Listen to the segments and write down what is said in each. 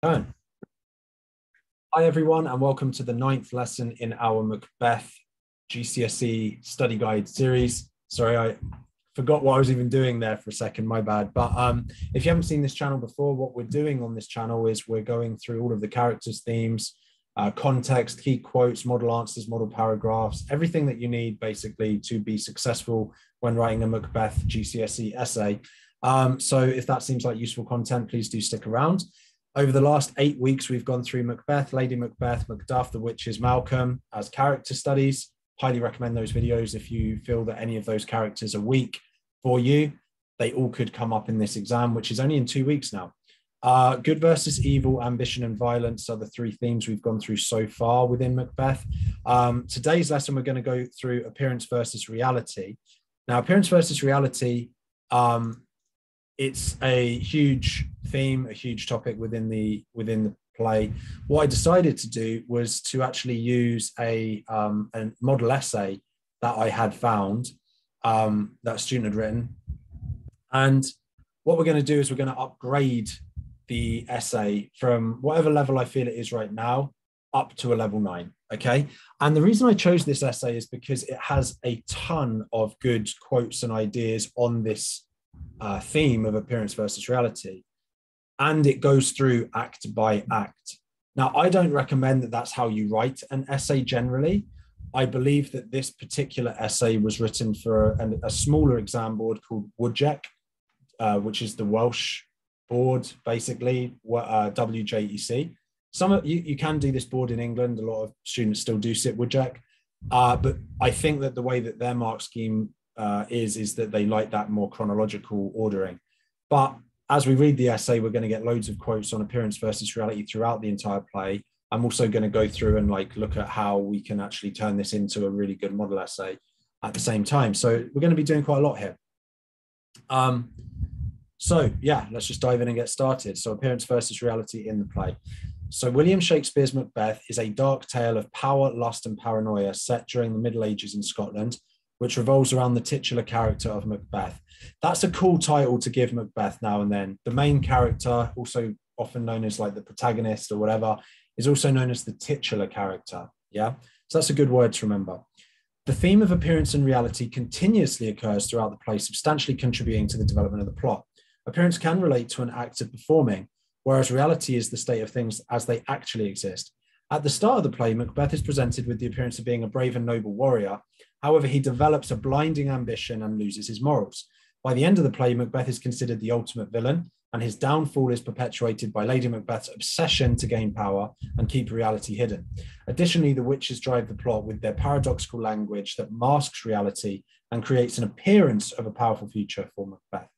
Turn. Hi everyone, and welcome to the 9th lesson in our Macbeth GCSE study guide series. Sorry, I forgot what I was even doing there for a second, my bad. But if you haven't seen this channel before, what we're doing on this channel is we're going through all of the characters' themes, context, key quotes, model answers, model paragraphs, everything that you need basically to be successful when writing a Macbeth GCSE essay. So if that seems like useful content, please do stick around. Over the last 8 weeks, we've gone through Macbeth, Lady Macbeth, Macduff, the Witches, Malcolm as character studies. Highly recommend those videos if you feel that any of those characters are weak for you. They all could come up in this exam, which is only in 2 weeks now. Good versus evil, ambition and violence are the three themes we've gone through so far within Macbeth. Today's lesson, we're going to go through appearance versus reality. Now, appearance versus reality, it's a huge theme, a huge topic within the play. What I decided to do was to actually use a model essay that I had found that a student had written. And what we're going to do is we're going to upgrade the essay from whatever level I feel it is right now up to a level 9. Okay. And the reason I chose this essay is because it has a ton of good quotes and ideas on this theme of appearance versus reality, and it goes through act by act. Now, I don't recommend that that's how you write an essay generally. I believe that this particular essay was written for a smaller exam board called WJEC, which is the Welsh board, basically, WJEC. You can do this board in England. A lot of students still do sit WJEC, but I think that the way that their mark scheme is that they like that more chronological ordering. But as we read the essay, we're going to get loads of quotes on appearance versus reality throughout the entire play. I'm also going to go through and look at how we can actually turn this into a really good model essay at the same time. So we're going to be doing quite a lot here. So yeah, let's just dive in and get started. So appearance versus reality in the play. So William Shakespeare's Macbeth is a dark tale of power, lust, and paranoia set during the Middle Ages in Scotland, which revolves around the titular character of Macbeth. That's a cool title to give Macbeth now and then. The main character, also often known as the protagonist or whatever, is also known as the titular character. Yeah, so that's a good word to remember. The theme of appearance and reality continuously occurs throughout the play, substantially contributing to the development of the plot. Appearance can relate to an act of performing, whereas reality is the state of things as they actually exist. At the start of the play, Macbeth is presented with the appearance of being a brave and noble warrior. However, he develops a blinding ambition and loses his morals. By the end of the play, Macbeth is considered the ultimate villain, and his downfall is perpetuated by Lady Macbeth's obsession to gain power and keep reality hidden. Additionally, the witches drive the plot with their paradoxical language that masks reality and creates an appearance of a powerful future for Macbeth.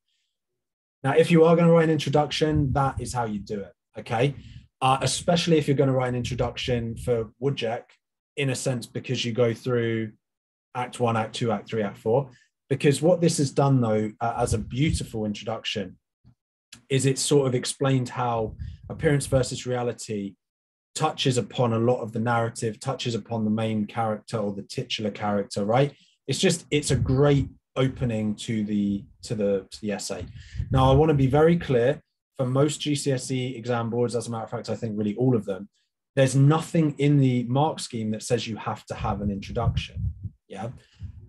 Now, if you are going to write an introduction, that is how you do it, okay? Especially if you're going to write an introduction for WJEC, in a sense, because you go through Act 1, Act 2, Act 3, Act 4. Because what this has done, though, as a beautiful introduction, is it's sort of explained how appearance versus reality touches upon a lot of the narrative, touches upon the main character or the titular character, right? It's a great opening to the essay. Now, I want to be very clear. For most GCSE exam boards, as a matter of fact, I think really all of them, there's nothing in the mark scheme that says you have to have an introduction. Yeah,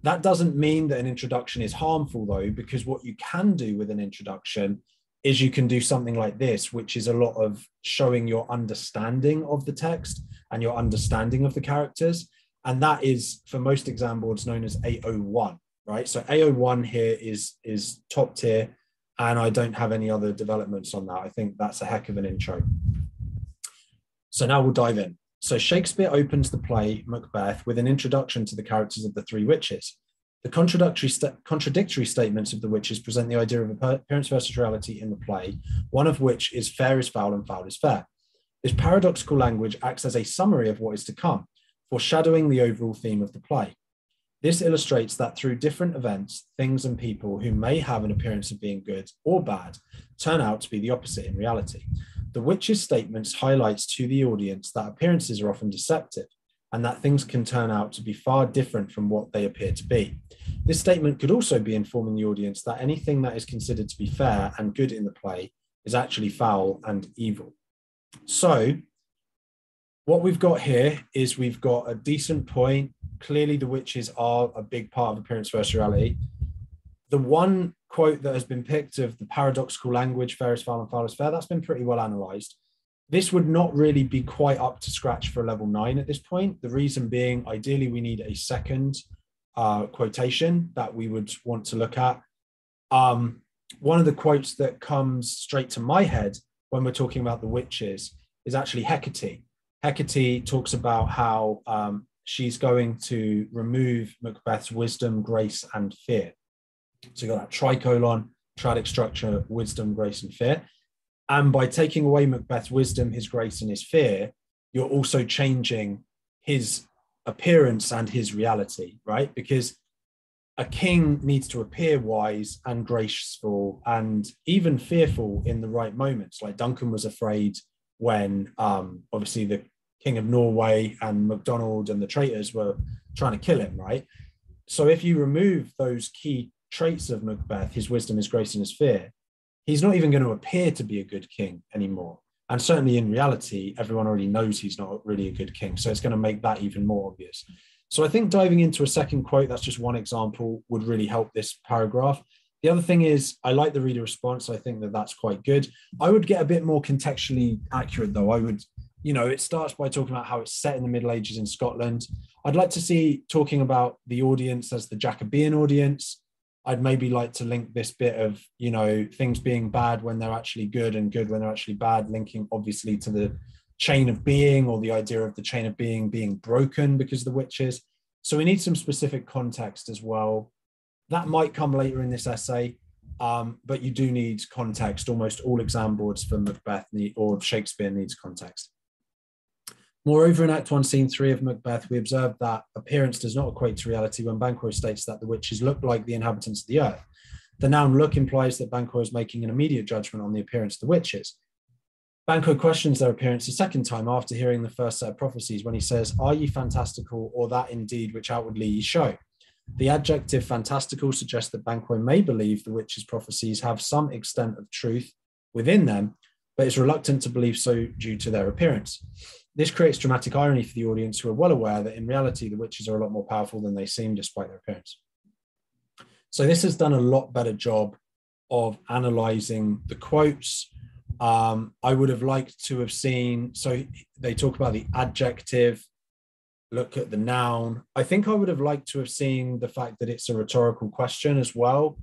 that doesn't mean that an introduction is harmful, though, because what you can do with an introduction is you can do something like this, which is a lot of showing your understanding of the text and your understanding of the characters. And that is, for most exam boards, known as A01, right? So A01 here is top tier. And I don't have any other developments on that. I think that's a heck of an intro. So now we'll dive in. So Shakespeare opens the play Macbeth with an introduction to the characters of the three witches. The contradictory statements of the witches present the idea of appearance versus reality in the play, one of which is fair is foul and foul is fair. This paradoxical language acts as a summary of what is to come, foreshadowing the overall theme of the play. This illustrates that through different events, things and people who may have an appearance of being good or bad turn out to be the opposite in reality. The witches' statements highlights to the audience that appearances are often deceptive and that things can turn out to be far different from what they appear to be. This statement could also be informing the audience that anything that is considered to be fair and good in the play is actually foul and evil. So what we've got here is we've got a decent point. Clearly, the witches are a big part of appearance versus reality. The one quote that has been picked of the paradoxical language, fair is foul and foul is fair, that's been pretty well analysed. This would not really be quite up to scratch for a level 9 at this point. The reason being, ideally, we need a second quotation that we would want to look at. One of the quotes that comes straight to my head when we're talking about the witches is actually Hecate. Hecate talks about how she's going to remove Macbeth's wisdom, grace, and fear. So you've got that tricolon, triadic structure, wisdom, grace, and fear. And by taking away Macbeth's wisdom, his grace, and his fear, you're also changing his appearance and his reality, right? Because a king needs to appear wise and graceful and even fearful in the right moments. Like Duncan was afraid when obviously the King of Norway and MacDonald and the traitors were trying to kill him, right? So if you remove those key traits of Macbeth, his wisdom, his grace, and his fear, he's not even going to appear to be a good king anymore. And certainly in reality, everyone already knows he's not really a good king. So it's going to make that even more obvious. So I think diving into a second quote, that's just one example, would really help this paragraph. The other thing is, I like the reader response. I think that that's quite good. I would get a bit more contextually accurate, though. I would, it starts by talking about how it's set in the Middle Ages in Scotland. I'd like to see talking about the audience as the Jacobean audience. I'd maybe like to link this bit of, things being bad when they're actually good and good when they're actually bad, linking obviously to the chain of being, or the idea of the chain of being broken because of the witches. So we need some specific context as well. That might come later in this essay, but you do need context. Almost all exam boards for Macbeth or Shakespeare needs context. Moreover, in Act 1, Scene 3 of Macbeth, we observe that appearance does not equate to reality when Banquo states that the witches look like the inhabitants of the earth. The noun look implies that Banquo is making an immediate judgment on the appearance of the witches. Banquo questions their appearance a second time after hearing the first set of prophecies when he says, "Are ye fantastical, or that indeed which outwardly ye show?" The adjective fantastical suggests that Banquo may believe the witches' prophecies have some extent of truth within them, but is reluctant to believe so due to their appearance. This creates dramatic irony for the audience, who are well aware that in reality the witches are a lot more powerful than they seem despite their appearance. So this has done a lot better job of analysing the quotes. I would have liked to have seen, so they talk about the adjective, look at the noun. I think I would have liked to have seen the fact that it's a rhetorical question as well,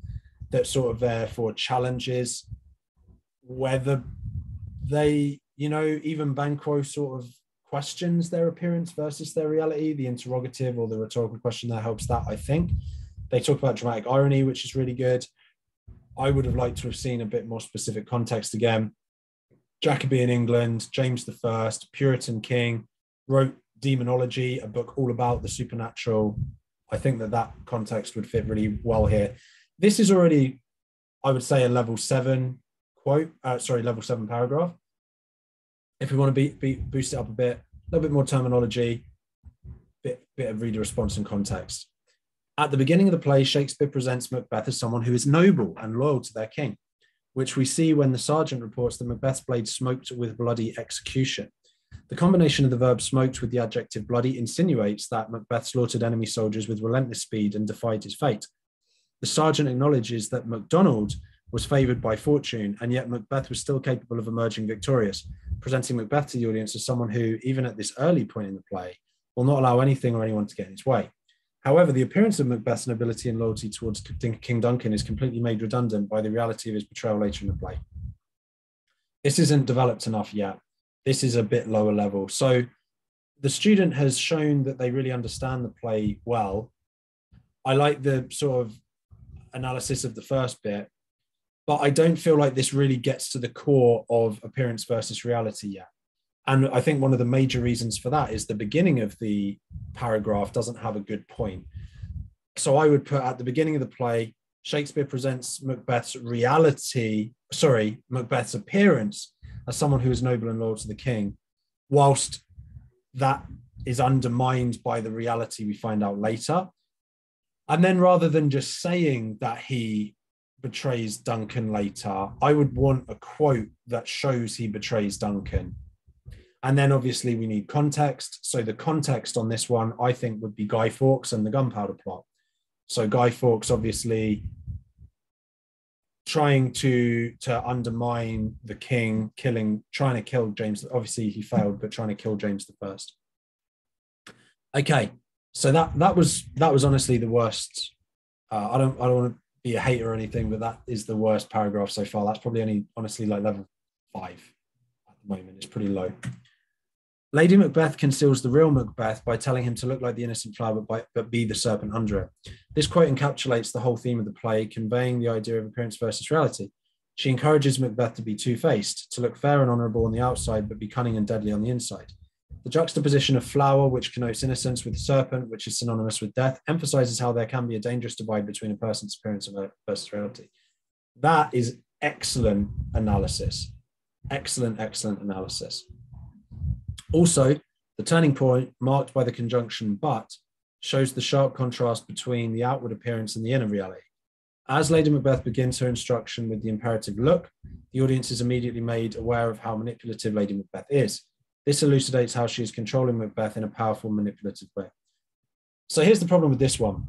that sort of therefore challenges whether they, even Banquo sort of questions their appearance versus their reality. The interrogative or the rhetorical question there helps that, I think. They talk about dramatic irony, which is really good. I would have liked to have seen a bit more specific context again. Jacobean England, James I, Puritan king, wrote Demonology, a book all about the supernatural. I think that context would fit really well here. This is already, I would say, a level 7 level 7 paragraph. If we want to boost it up a bit, a little bit more terminology, bit of reader response and context. At the beginning of the play, Shakespeare presents Macbeth as someone who is noble and loyal to their king, which we see when the sergeant reports that Macbeth's blade smoked with bloody execution. The combination of the verb smoked with the adjective bloody insinuates that Macbeth slaughtered enemy soldiers with relentless speed and defied his fate. The sergeant acknowledges that MacDonald was favoured by fortune, and yet Macbeth was still capable of emerging victorious, presenting Macbeth to the audience as someone who, even at this early point in the play, will not allow anything or anyone to get in his way. However, the appearance of Macbeth's nobility and loyalty towards King Duncan is completely made redundant by the reality of his betrayal later in the play. This isn't developed enough yet. This is a bit lower level. So the student has shown that they really understand the play well. I like the sort of analysis of the first bit, but I don't feel like this really gets to the core of appearance versus reality yet. And I think one of the major reasons for that is the beginning of the paragraph doesn't have a good point. So I would put at the beginning of the play, Shakespeare presents Macbeth's appearance as someone who is noble and loyal to the king, whilst that is undermined by the reality we find out later. And then rather than just saying that he betrays Duncan later, I would want a quote that shows he betrays Duncan And then obviously we need context. So the context on this one, I think, would be Guy Fawkes and the gunpowder plot. So Guy Fawkes obviously trying to undermine the king, trying to kill James. Obviously he failed, but trying to kill James I. Okay, so that was honestly the worst. I don't want to be a hater or anything, but that is the worst paragraph so far. That's probably only honestly like level 5 at the moment. It's pretty low. Lady Macbeth conceals the real Macbeth by telling him to look like the innocent flower, but be the serpent under it. This quote encapsulates the whole theme of the play, conveying the idea of appearance versus reality. She encourages Macbeth to be two-faced, to look fair and honourable on the outside, but be cunning and deadly on the inside. The juxtaposition of flower, which connotes innocence, with serpent, which is synonymous with death, emphasizes how there can be a dangerous divide between a person's appearance versus reality. That is excellent analysis. Excellent analysis. Also, the turning point, marked by the conjunction but, shows the sharp contrast between the outward appearance and the inner reality. As Lady Macbeth begins her instruction with the imperative look, the audience is immediately made aware of how manipulative Lady Macbeth is. This elucidates how she is controlling Macbeth in a powerful, manipulative way. So here's the problem with this one.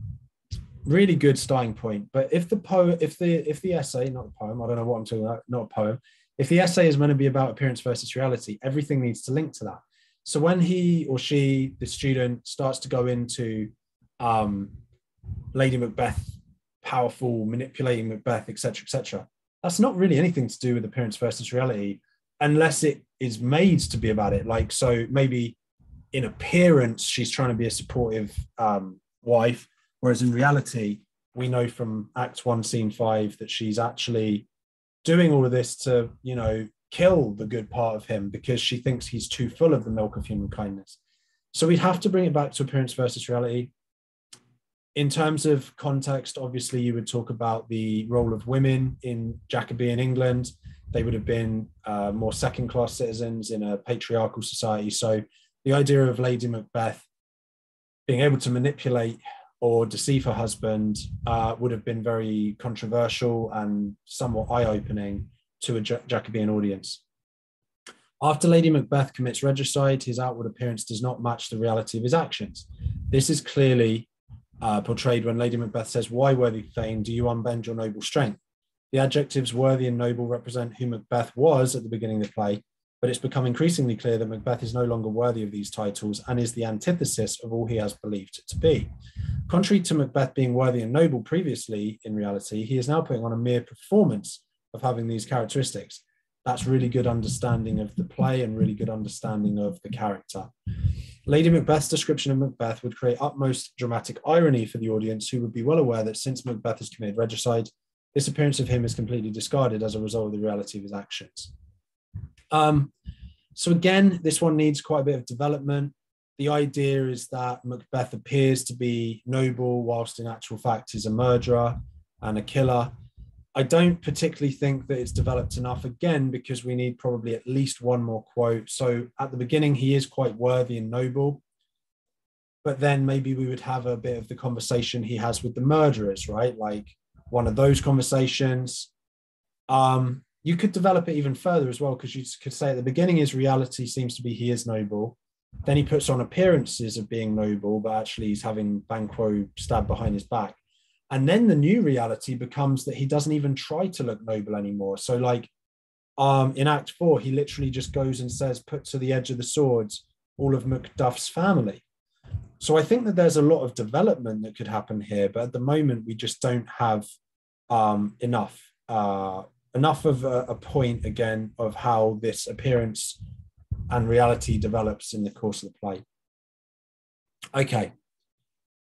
Really good starting point, but if the essay, not the poem, I don't know what I'm talking about, not a poem. If the essay is meant to be about appearance versus reality, everything needs to link to that. So when he or she, the student, starts to go into Lady Macbeth, powerful, manipulating Macbeth, etc., that's not really anything to do with appearance versus reality, unless it is made to be about it. Like, so maybe in appearance, she's trying to be a supportive wife, whereas in reality, we know from Act 1, Scene 5 that she's actually doing all of this to, kill the good part of him because she thinks he's too full of the milk of human kindness. So we'd have to bring it back to appearance versus reality. In terms of context, obviously, you would talk about the role of women in Jacobean England. They would have been more second-class citizens in a patriarchal society. So the idea of Lady Macbeth being able to manipulate or deceive her husband would have been very controversial and somewhat eye-opening to a Jacobean audience. After Lady Macbeth commits regicide, his outward appearance does not match the reality of his actions. This is clearly portrayed when Lady Macbeth says, "Why, worthy Thane, do you unbend your noble strength?" The adjectives worthy and noble represent who Macbeth was at the beginning of the play, but it's become increasingly clear that Macbeth is no longer worthy of these titles and is the antithesis of all he has believed it to be. Contrary to Macbeth being worthy and noble previously, in reality, he is now putting on a mere performance of having these characteristics. That's really good understanding of the play and really good understanding of the character. Lady Macbeth's description of Macbeth would create utmost dramatic irony for the audience, who would be well aware that since Macbeth has committed regicide, this appearance of him is completely discarded as a result of the reality of his actions. So again, this one needs quite a bit of development. The idea is that Macbeth appears to be noble, whilst in actual fact is a murderer and a killer. I don't particularly think that it's developed enough, again, because we need probably at least one more quote. So at the beginning, he is quite worthy and noble, but then maybe we would have a bit of the conversation he has with the murderers, right? Like one of those conversations. You could develop it even further as well, because you could say at the beginning his reality seems to be he is noble. Then he puts on appearances of being noble, but actually he's having Banquo stabbed behind his back. And then the new reality becomes that he doesn't even try to look noble anymore. So like in Act 4, he literally just goes and says, "Put to the edge of the swords all of Macduff's family." So I think that there's a lot of development that could happen here, but at the moment we just don't have enough of a point, again, of how this appearance and reality develops in the course of the play. Okay.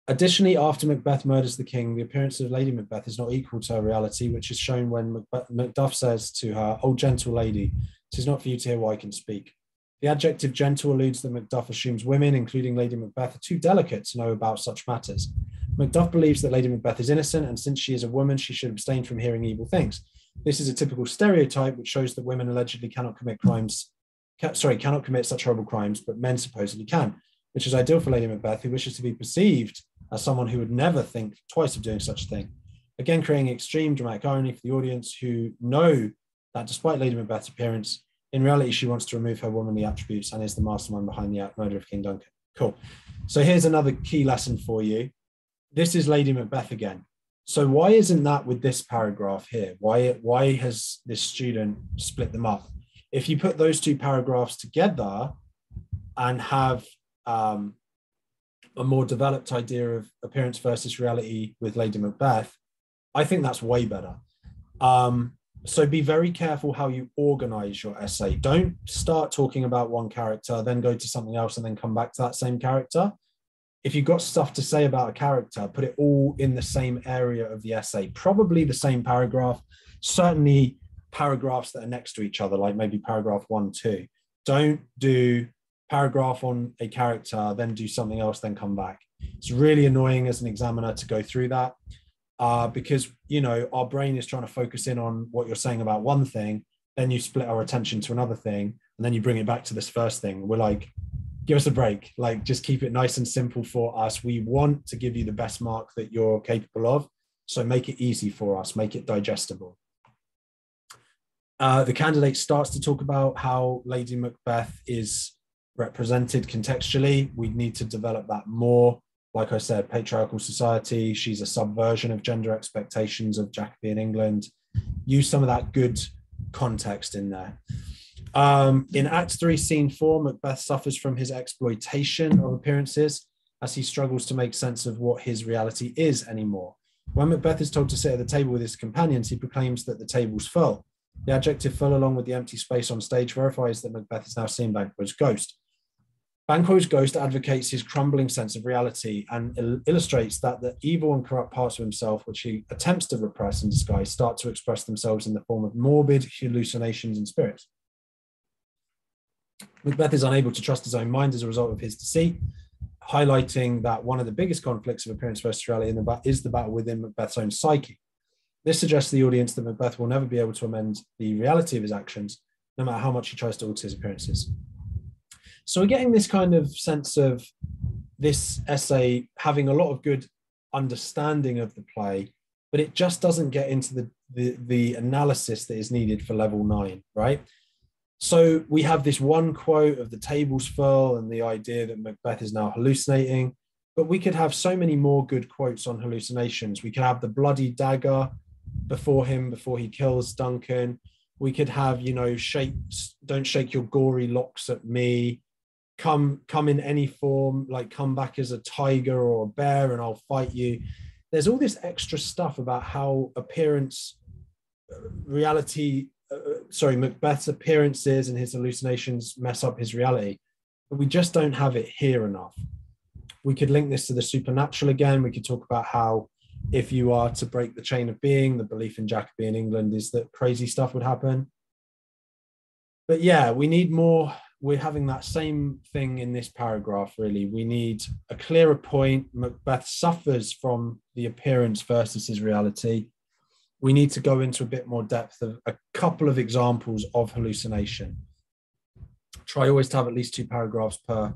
Additionally, after Macbeth murders the king, the appearance of Lady Macbeth is not equal to her reality, which is shown when Macduff says to her, "Oh, gentle lady, 'tis not for you to hear why I can speak." The adjective gentle alludes that Macduff assumes women, including Lady Macbeth, are too delicate to know about such matters. Macduff believes that Lady Macbeth is innocent, and since she is a woman, she should abstain from hearing evil things. This is a typical stereotype which shows that women allegedly cannot commit such horrible crimes, but men supposedly can, which is ideal for Lady Macbeth, who wishes to be perceived as someone who would never think twice of doing such a thing. Again, creating extreme dramatic irony for the audience, who know that despite Lady Macbeth's appearance, In reality, she wants to remove her womanly attributes and is the mastermind behind the murder of King Duncan. Cool. So here's another key lesson for you. This is Lady Macbeth again. So why isn't that with this paragraph here? Why has this student split them up? If you put those two paragraphs together and have a more developed idea of appearance versus reality with Lady Macbeth, I think that's way better. So be very careful how you organize your essay. Don't start talking about one character, then go to something else and then come back to that same character. If you've got stuff to say about a character, put it all in the same area of the essay, probably the same paragraph, certainly paragraphs that are next to each other, like maybe paragraph 1, 2. Don't do paragraph on a character, then do something else, then come back. It's really annoying as an examiner to go through that because, you know, our brain is trying to focus in on what you're saying about one thing, then you split our attention to another thing, and then you bring it back to this first thing. We're like, give us a break, like just keep it nice and simple for us. We want to give you the best mark that you're capable of, so make it easy for us, make it digestible. The candidate starts to talk about how Lady Macbeth is represented contextually. We need to develop that more. Like I said, patriarchal society, she's a subversion of gender expectations of Jacobean England. Use some of that good context in there. In Act 3, Scene 4, Macbeth suffers from his exploitation of appearances as he struggles to make sense of what his reality is anymore. When Macbeth is told to sit at the table with his companions, he proclaims that the table's full. The adjective full, along with the empty space on stage, verifies that Macbeth is now seeing Banquo's ghost. Banquo's ghost advocates his crumbling sense of reality and illustrates that the evil and corrupt parts of himself, which he attempts to repress and disguise, start to express themselves in the form of morbid hallucinations and spirits. Macbeth is unable to trust his own mind as a result of his deceit, highlighting that one of the biggest conflicts of appearance versus reality is the battle within Macbeth's own psyche. This suggests to the audience that Macbeth will never be able to amend the reality of his actions, no matter how much he tries to alter his appearances. So we're getting this kind of sense of this essay having a lot of good understanding of the play, but it just doesn't get into the analysis that is needed for level 9, right? So we have this one quote of the table's full and the idea that Macbeth is now hallucinating, but we could have so many more good quotes on hallucinations. We could have the bloody dagger before he kills Duncan. We could have, you know, don't shake your gory locks at me. Come in any form, like come back as a tiger or a bear and I'll fight you. There's all this extra stuff about how Macbeth's appearances and his hallucinations mess up his reality, but we just don't have it here enough. We could link this to the supernatural again. We could talk about how if you are to break the chain of being, the belief in Jacobean England is that crazy stuff would happen. But yeah, we need more. We're having that same thing in this paragraph, really. We need a clearer point. Macbeth suffers from the appearance versus his reality. We need to go into a bit more depth of a couple of examples of hallucination. Try always to have at least 2 paragraphs per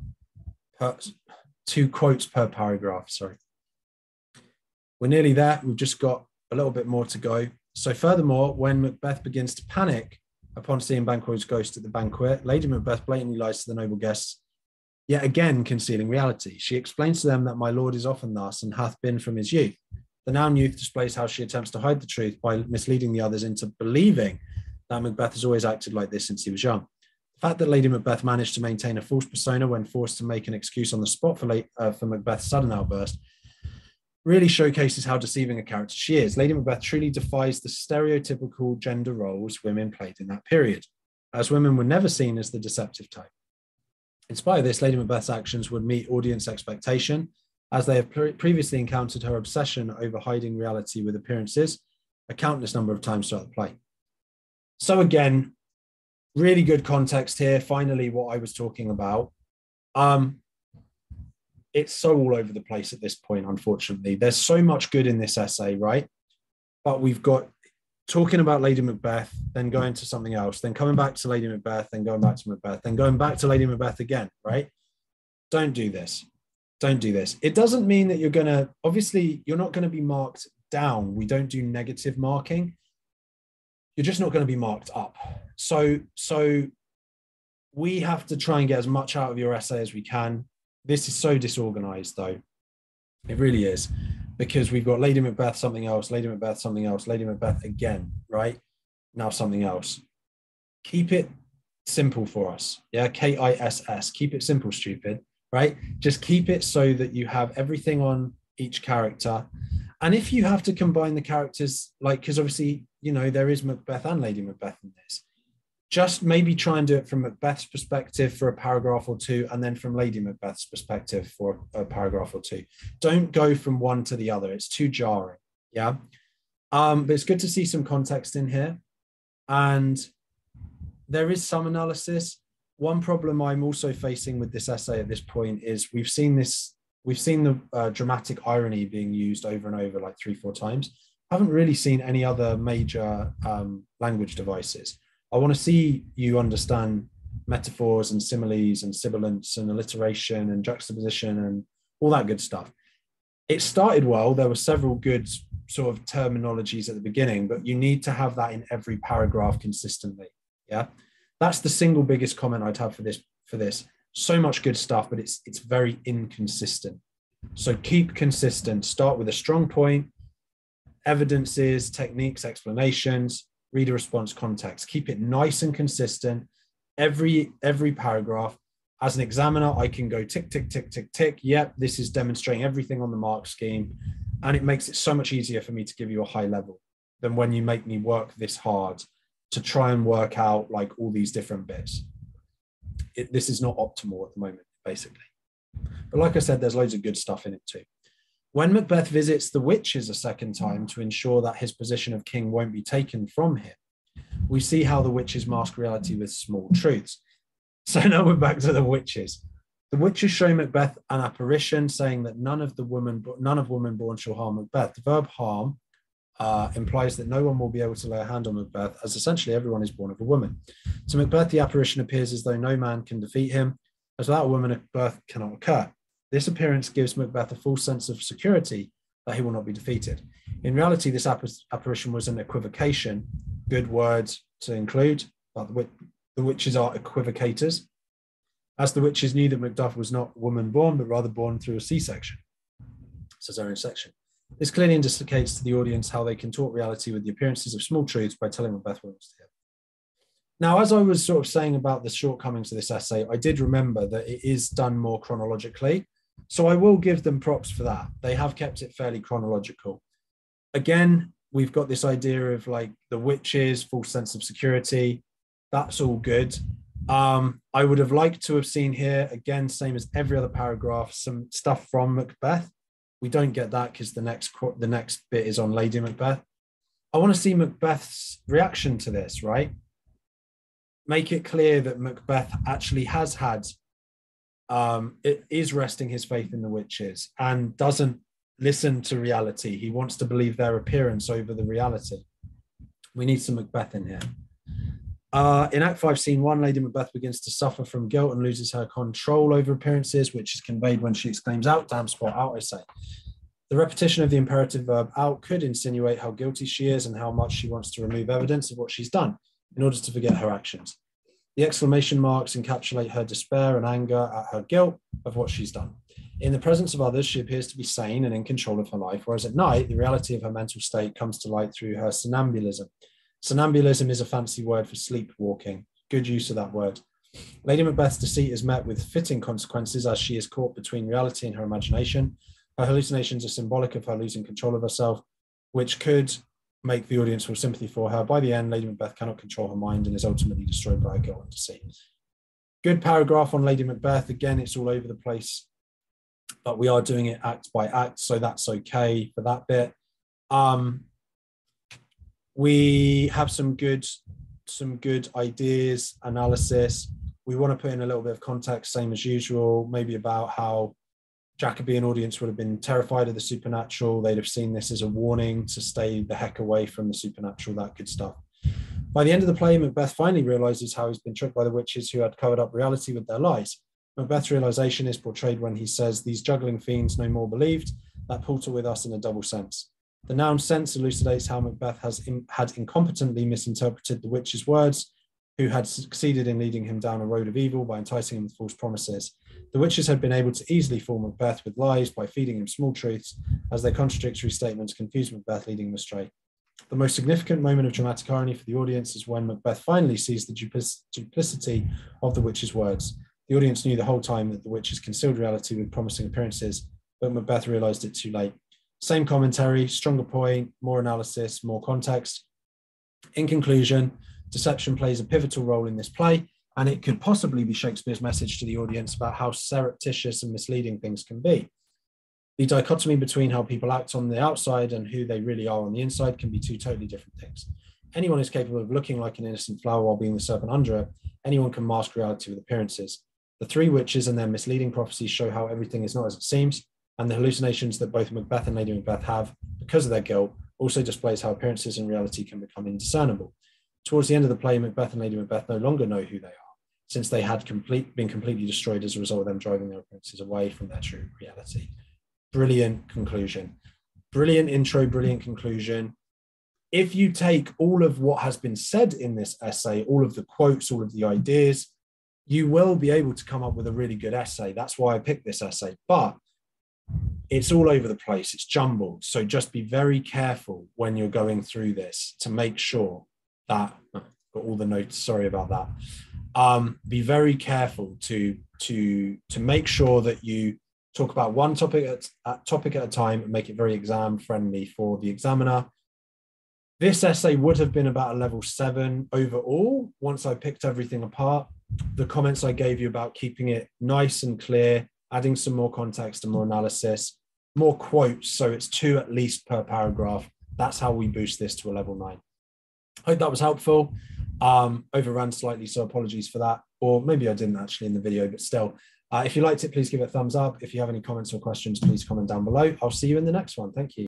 2 quotes per paragraph, sorry. We're nearly there. We've just got a little bit more to go. So furthermore, when Macbeth begins to panic upon seeing Banquo's ghost at the banquet, Lady Macbeth blatantly lies to the noble guests, yet again concealing reality. She explains to them that my lord is often thus and hath been from his youth. The noun youth displays how she attempts to hide the truth by misleading the others into believing that Macbeth has always acted like this since he was young. The fact that Lady Macbeth managed to maintain a false persona when forced to make an excuse on the spot for Macbeth's sudden outburst really showcases how deceiving a character she is. Lady Macbeth truly defies the stereotypical gender roles women played in that period, as women were never seen as the deceptive type. In spite of this, Lady Macbeth's actions would meet audience expectation, as they have previously encountered her obsession over hiding reality with appearances a countless number of times throughout the play. So again, really good context here. Finally, what I was talking about. It's so all over the place at this point, unfortunately. There's so much good in this essay, right? But we've got talking about Lady Macbeth, then going to something else, then coming back to Lady Macbeth, then going back to Macbeth, then going back to Lady Macbeth again, right? Don't do this. Don't do this. It doesn't mean that you're going to, obviously, you're not going to be marked down. We don't do negative marking. You're just not going to be marked up. So We have to try and get as much out of your essay as we can. This is so disorganized, though. It really is, because we've got Lady Macbeth, something else, Lady Macbeth, something else, Lady Macbeth again, right? Now something else. Keep it simple for us. Yeah, KISS. Keep it simple, stupid, right? Just keep it so that you have everything on each character. And if you have to combine the characters, like, because obviously, you know, there is Macbeth and Lady Macbeth in this, just maybe try and do it from Macbeth's perspective for a paragraph or two, and then from Lady Macbeth's perspective for a paragraph or two. Don't go from one to the other. It's too jarring. Yeah. But it's good to see some context in here. And there is some analysis. One problem I'm also facing with this essay at this point is we've seen the dramatic irony being used over and over like 3-4 times. I haven't really seen any other major language devices. I want to see you understand metaphors and similes and sibilants and alliteration and juxtaposition and all that good stuff. It started well. There were several good sort of terminologies at the beginning, but you need to have that in every paragraph consistently. Yeah, that's the single biggest comment I'd have for this. So much good stuff, but it's very inconsistent. So keep consistent. Start with a strong point, evidences, techniques, explanations, reader response, context. Keep it nice and consistent. Every paragraph. As an examiner, I can go tick, tick, tick, tick, tick. Yep, this is demonstrating everything on the mark scheme. And it makes it so much easier for me to give you a high level than when you make me work this hard to try and work out like all these different bits. This is not optimal at the moment, basically. But like I said, there's loads of good stuff in it too. When Macbeth visits the witches a second time to ensure that his position of king won't be taken from him, we see how the witches mask reality with small truths. So now we're back to the witches. The witches show Macbeth an apparition saying that none of woman born shall harm Macbeth. The verb harm implies that no one will be able to lay a hand on Macbeth, as essentially everyone is born of a woman. To Macbeth, the apparition appears as though no man can defeat him, as without a woman, a birth cannot occur. This appearance gives Macbeth a false sense of security that he will not be defeated. In reality, this apparition was an equivocation, good words to include, but the witches are equivocators, as the witches knew that Macduff was not woman-born, but rather born through a C-section, cesarean section. This clearly indicates to the audience how they can tort reality with the appearances of small truths by telling Macbeth what it was to hear. Now, as I was sort of saying about the shortcomings of this essay, I did remember that it is done more chronologically. So I will give them props for that. They have kept it fairly chronological. Again, we've got this idea of like the witches, false sense of security. That's all good. I would have liked to have seen here, again, same as every other paragraph, some stuff from Macbeth. We don't get that because the next bit is on Lady Macbeth. I want to see Macbeth's reaction to this, right? Make it clear that Macbeth actually has had, it is resting his faith in the witches and doesn't listen to reality. He wants to believe their appearance over the reality. We need some Macbeth in here. In Act 5, Scene 1, Lady Macbeth begins to suffer from guilt and loses her control over appearances, which is conveyed when she exclaims, "Out, damn spot, out, I say." The repetition of the imperative verb out could insinuate how guilty she is and how much she wants to remove evidence of what she's done in order to forget her actions. The exclamation marks encapsulate her despair and anger at her guilt of what she's done. In the presence of others, she appears to be sane and in control of her life, whereas at night, the reality of her mental state comes to light through her somnambulism. Somnambulism is a fancy word for sleepwalking. Good use of that word. Lady Macbeth's deceit is met with fitting consequences as she is caught between reality and her imagination. Her hallucinations are symbolic of her losing control of herself, which could make the audience feel sympathy for her. By the end, Lady Macbeth cannot control her mind and is ultimately destroyed by her guilt and deceit. Good paragraph on Lady Macbeth. Again, it's all over the place, but we are doing it act by act, so that's okay for that bit. We have some good ideas, analysis. We want to put in a little bit of context, same as usual, maybe about how Jacobean audience would have been terrified of the supernatural. They'd have seen this as a warning to stay the heck away from the supernatural, that good stuff. By the end of the play, Macbeth finally realizes how he's been tricked by the witches who had covered up reality with their lies. Macbeth's realization is portrayed when he says, "These juggling fiends no more believed, that palter with us in a double sense." The noun sense elucidates how Macbeth had incompetently misinterpreted the witches' words, who had succeeded in leading him down a road of evil by enticing him with false promises. The witches had been able to easily fool Macbeth with lies by feeding him small truths, as their contradictory statements confused Macbeth, leading him astray. The most significant moment of dramatic irony for the audience is when Macbeth finally sees the duplicity of the witch's words. The audience knew the whole time that the witches concealed reality with promising appearances, but Macbeth realized it too late. Same commentary, stronger point, more analysis, more context. In conclusion, deception plays a pivotal role in this play, and it could possibly be Shakespeare's message to the audience about how surreptitious and misleading things can be. The dichotomy between how people act on the outside and who they really are on the inside can be two totally different things. Anyone is capable of looking like an innocent flower while being the serpent under it. Anyone can mask reality with appearances. The three witches and their misleading prophecies show how everything is not as it seems, and the hallucinations that both Macbeth and Lady Macbeth have because of their guilt also displays how appearances and reality can become indiscernible. Towards the end of the play, Macbeth and Lady Macbeth no longer know who they are, since they had been completely destroyed as a result of them driving their appearances away from their true reality. Brilliant conclusion. Brilliant intro, brilliant conclusion. If you take all of what has been said in this essay, all of the quotes, all of the ideas, you will be able to come up with a really good essay. That's why I picked this essay. But it's all over the place. It's jumbled. So just be very careful when you're going through this to make sure that, got all the notes, sorry about that. Be very careful to make sure that you talk about one topic at a time and make it very exam friendly for the examiner. This essay would have been about a level 7 overall once I picked everything apart. The comments I gave you about keeping it nice and clear, adding some more context and more analysis, more quotes, so it's 2 at least per paragraph. That's how we boost this to a level 9. Hope that was helpful. Overran slightly, so apologies for that. Or maybe I didn't actually in the video, but still. If you liked it, please give it a thumbs up. If you have any comments or questions, please comment down below. I'll see you in the next one. Thank you.